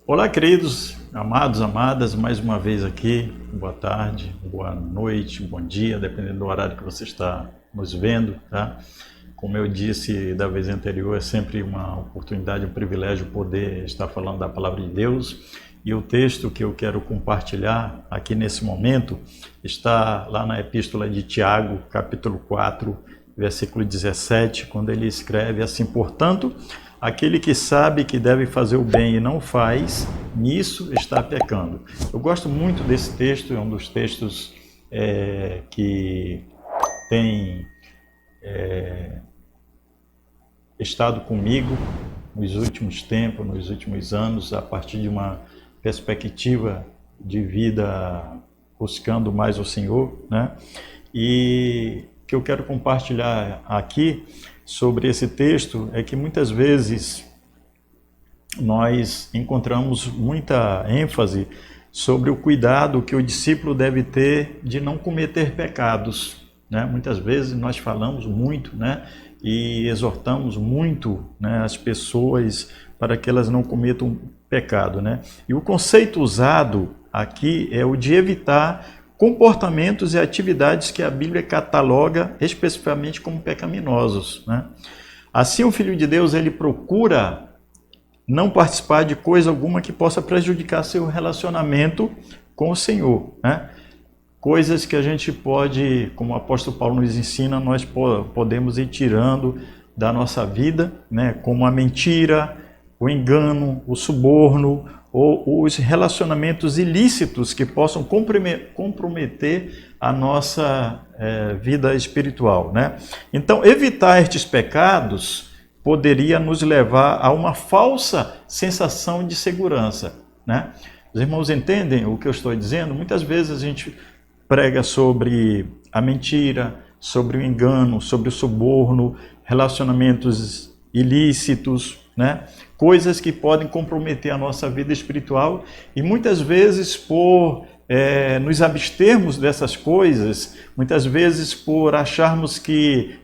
Olá, queridos, amados, amadas, mais uma vez aqui. Boa tarde, boa noite, bom dia, dependendo do horário que você está nos vendo, tá? Como eu disse da vez anterior, é sempre uma oportunidade, um privilégio poder estar falando da palavra de Deus. E o texto que eu quero compartilhar aqui nesse momento está lá na Epístola de Tiago, capítulo 4, versículo 17, quando ele escreve assim: portanto, aquele que sabe que deve fazer o bem e não faz, nisso está pecando. Eu gosto muito desse texto, é um dos textos que tem estado comigo nos últimos tempos, nos últimos anos, a partir de uma perspectiva de vida buscando mais o Senhor, né? E o que eu quero compartilhar aqui sobre esse texto é que muitas vezes nós encontramos muita ênfase sobre o cuidado que o discípulo deve ter de não cometer pecados, né? Muitas vezes nós falamos muito, né? E exortamos muito, né, as pessoas para que elas não cometam pecado, né? E o conceito usado aqui é o de evitar comportamentos e atividades que a Bíblia cataloga especificamente como pecaminosos, né? Assim, o Filho de Deus, ele procura não participar de coisa alguma que possa prejudicar seu relacionamento com o Senhor, né? Coisas que a gente pode, como o apóstolo Paulo nos ensina, nós podemos ir tirando da nossa vida, né? Como a mentira, o engano, o suborno, ou os relacionamentos ilícitos que possam comprometer a nossa vida espiritual, né? Então, evitar estes pecados poderia nos levar a uma falsa sensação de segurança, né? Os irmãos entendem o que eu estou dizendo? Muitas vezes a gente prega sobre a mentira, sobre o engano, sobre o suborno, relacionamentos ilícitos, né? Coisas que podem comprometer a nossa vida espiritual, e muitas vezes por nos abstermos dessas coisas, muitas vezes por acharmos que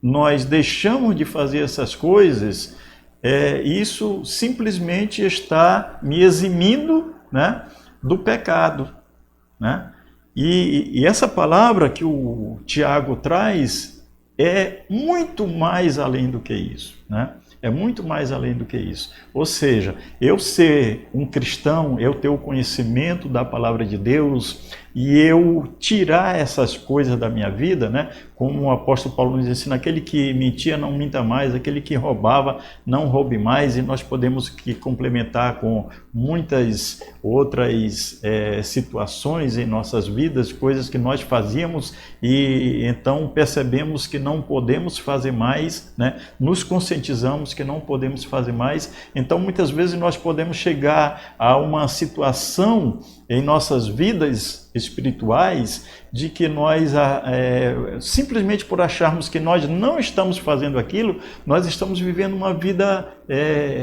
nós deixamos de fazer essas coisas, isso simplesmente está me eximindo, né, do pecado, né? E essa palavra que o Tiago traz é muito mais além do que isso, né? É muito mais além do que isso. Ou seja, eu ser um cristão, eu ter o conhecimento da palavra de Deus e eu tirar essas coisas da minha vida, né? Como o apóstolo Paulo nos ensina, aquele que mentia não minta mais, aquele que roubava não roube mais, e nós podemos complementar com muitas outras situações em nossas vidas, coisas que nós fazíamos e então percebemos que não podemos fazer mais, né? Nos conscientizamos que não podemos fazer mais, então muitas vezes nós podemos chegar a uma situação em nossas vidas espirituais de que nós, simplesmente por acharmos que nós não estamos fazendo aquilo, nós estamos vivendo uma vida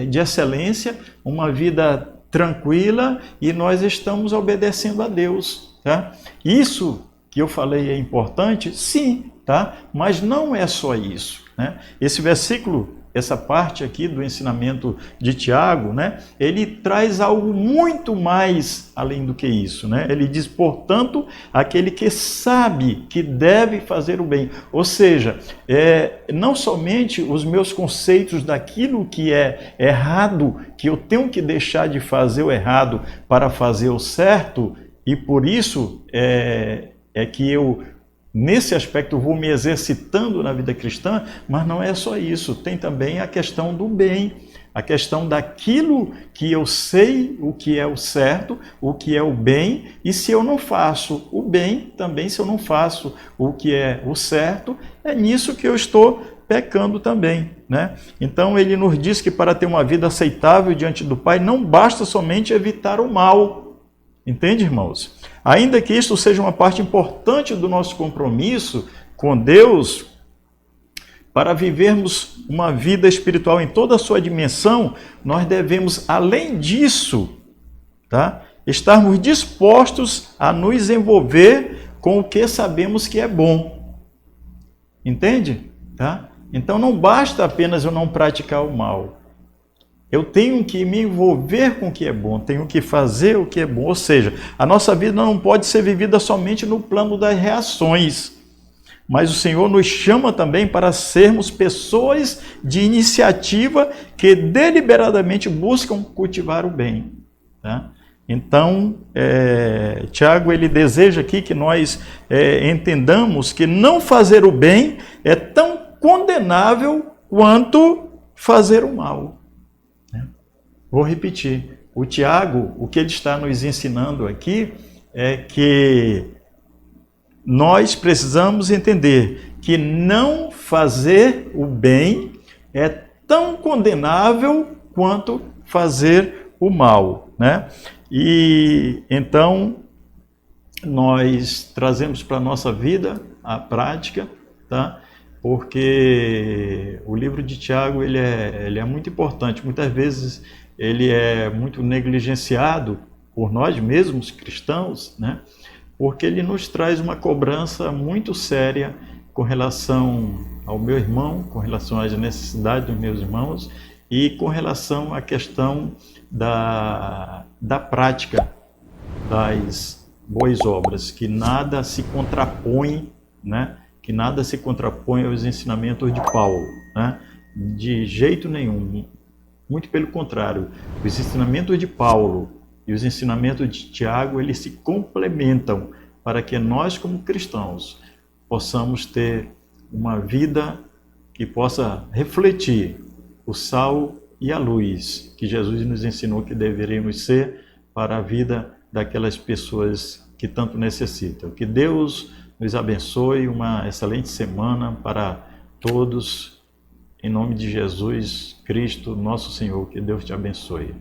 de excelência, uma vida tranquila, e nós estamos obedecendo a Deus, tá? Isso que eu falei é importante, sim, tá? Mas não é só isso, né? Esse versículo, essa parte aqui do ensinamento de Tiago, né, ele traz algo muito mais além do que isso, né? Ele diz, portanto, aquele que sabe que deve fazer o bem. Ou seja, não somente os meus conceitos daquilo que é errado, que eu tenho que deixar de fazer o errado para fazer o certo, e por isso é que eu, nesse aspecto, vou me exercitando na vida cristã, mas não é só isso. Tem também a questão do bem, a questão daquilo que eu sei o que é o certo, o que é o bem, e se eu não faço o bem, também se eu não faço o que é o certo, é nisso que eu estou pecando também, né? Então ele nos diz que para ter uma vida aceitável diante do Pai, não basta somente evitar o mal. Entende, irmãos? Ainda que isto seja uma parte importante do nosso compromisso com Deus, para vivermos uma vida espiritual em toda a sua dimensão, nós devemos, além disso, tá, estarmos dispostos a nos envolver com o que sabemos que é bom. Entende? Tá? Então não basta apenas eu não praticar o mal. Eu tenho que me envolver com o que é bom, tenho que fazer o que é bom. Ou seja, a nossa vida não pode ser vivida somente no plano das reações, mas o Senhor nos chama também para sermos pessoas de iniciativa que deliberadamente buscam cultivar o bem. Tá? Então, Tiago, ele deseja aqui que nós entendamos que não fazer o bem é tão condenável quanto fazer o mal. Vou repetir, o Tiago, o que ele está nos ensinando aqui é que nós precisamos entender que não fazer o bem é tão condenável quanto fazer o mal, né? E então nós trazemos para a nossa vida a prática, tá? Porque o livro de Tiago ele é muito importante. Muitas vezes ele é muito negligenciado por nós mesmos cristãos, né? Porque ele nos traz uma cobrança muito séria com relação ao meu irmão, com relação às necessidades dos meus irmãos e com relação à questão da prática das boas obras, que nada se contrapõe, né? Que nada se contrapõe aos ensinamentos de Paulo, né? De jeito nenhum. Muito pelo contrário, os ensinamentos de Paulo e os ensinamentos de Tiago, eles se complementam para que nós, como cristãos, possamos ter uma vida que possa refletir o sal e a luz que Jesus nos ensinou que deveríamos ser para a vida daquelas pessoas que tanto necessitam. Que Deus nos abençoe, uma excelente semana para todos. Em nome de Jesus Cristo, nosso Senhor, que Deus te abençoe.